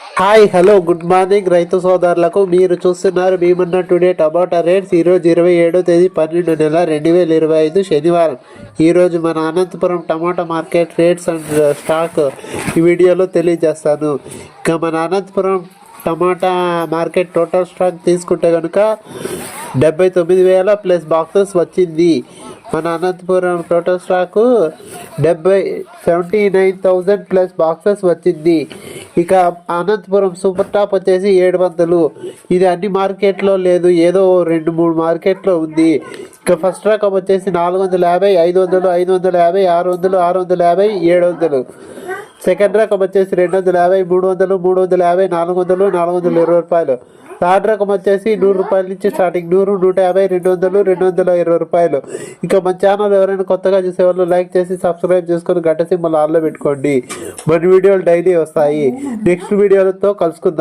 Hi hello good morning రైతు సోదరులకు. మీరు చూస్తున్నారు భీమన్న టుడే టమాటా రేట్స్. ఈరోజు 27వ తేదీ 12 నెల 2025 శనివారం. ఈరోజు మన Anantapur tomato market rates and stock ఈ వీడియోలో తెలియజేస్తాను. ఇంకా మన Anantapur tomato market total stock తీసుకుంటే కనుక 79,000 ప్లస్ బాక్సెస్ వచ్చింది. మన Anantapur total stock 79,000 plus boxes వచ్చింది. ఇక అనంతపురం సూపర్ టాప్ వచ్చేసి 700. ఇది అన్ని మార్కెట్లో లేదు, ఏదో 2-3 మార్కెట్లో ఉంది. ఇక ఫస్ట్ రకం వచ్చేసి 450, 500, 550, 600, 650, 700. సెకండ్ రకం వచ్చేసి 250, 300, 350, 400, 420 రూపాయలు. థర్డ్ రకం వచ్చేసి 100 రూపాయల నుంచి స్టార్టింగ్, 100, 150, 200, 220 రూపాయలు. ఇంకా మన ఛానల్ ఎవరైనా కొత్తగా చూసేవాళ్ళు లైక్ చేసి సబ్స్క్రైబ్ చేసుకొని గంట సింబల్ ఆన్లో పెట్టుకోండి. మన వీడియోలు డైలీ వస్తాయి. నెక్స్ట్ వీడియోలతో కలుసుకుందాం.